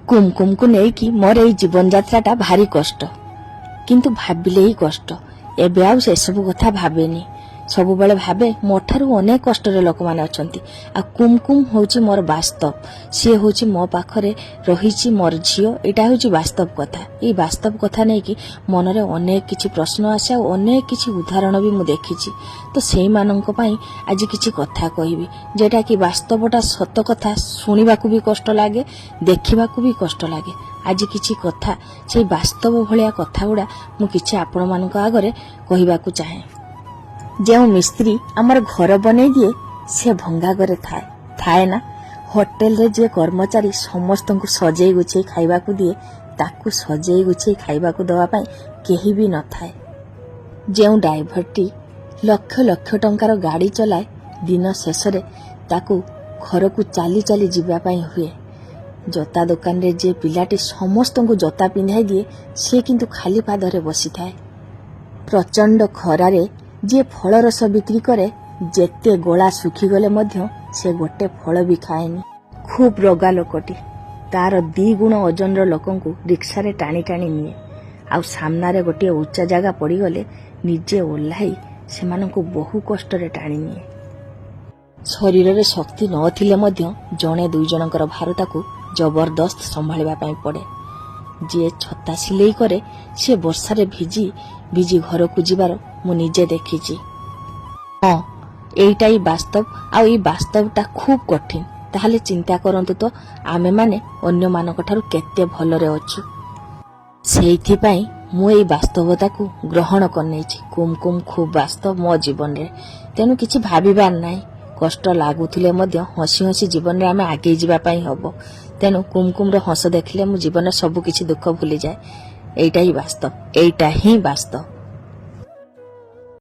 कुमकुम को लेकिन मोर ये जीवन यात्रा भारी कष्ट किंतु भाविले ही कष्ट एबे आउ से सब कथा भावेनी सब बेले भावे मोठारू अनेक कष्ट लोक मैंने अच्छा आ कुमकुम होची मोर वास्तव सी होची मो पाखरे रही मोर झील यहाँ हूँ वास्तव कथा ये वास्तव कथा नहीं कि मनरे अनेक किछि प्रश्न आसे और अनेक किछि उदाहरण भी मु देखी तो से आज किछि कथा कहबी जेटा कि वास्तवटा सत कथा शुणा भी कष्ट लगे देखा भी कष्ट लगे आज किछि कथा से वास्तव भलिया कथा गुड़ा मु किछि आपण मानक आगरे कहबाकू चाहे जो मिस्त्री आमर घर बने दिए से भंगा घरे थाए ना होटेल रे जे कर्मचारी समस्त को सजे गुछे खाइबा को दिए ताकू सजे गुछे खाइबा को दवा पाई केही भी न थाए जो ड्राइभरटी लक्ष लक्ष टंकार गाड़ी चलाए दिन शेष रे ताकू घर को चाली चाली जीवा पाई हुए जोता दुकान रे जे पिलाटी समस्त को जोता पिंधाई दिए से किंतु खाली पादरे बसी थाए प्रचंड खरारे जे फल रस बिक्री करे जेते गोला सुखीगले मध्य से गोटे फल भी खाएनी खूब रोगा लोकटी तार 2 गुण ओजन लोकों को रिक्शा रे टाणी टाणी निए आउ सामनारे गोटे उच्चा जगह पड़गले निजे ओह्लाई से बहु कष्ट रे टाणी निए शरीर रे शक्ति नथिले मध्य जणे 2 जनकर भारता को जबरदस्त संभाळिबा पई पड़े जे छत्ता सिलेई करे से वर्षा रे भिजी भिजी घर को जीवार मु निजे देखी हाँ एटा ही वास्तव आउ ये वास्तवटा खूब कठिन ताहले चिंता करंतु तो आमे माने अन्य मानक ठारू केते भलरे अछु सेइथि पई मु एई वास्तवता को ग्रहण करनेछि कुमकुम खूब वास्तव मो जीवन रे तेनु किछि भाबिबार नाही कष्ट लागुथिले मध्य हसी हसी जीवन रे आमे आगे जीवा पई हबो तेनु कुमकुम रे हस देखले मु जीवन रे सब किछि दुख भूली जाए एटा ही वास्तव।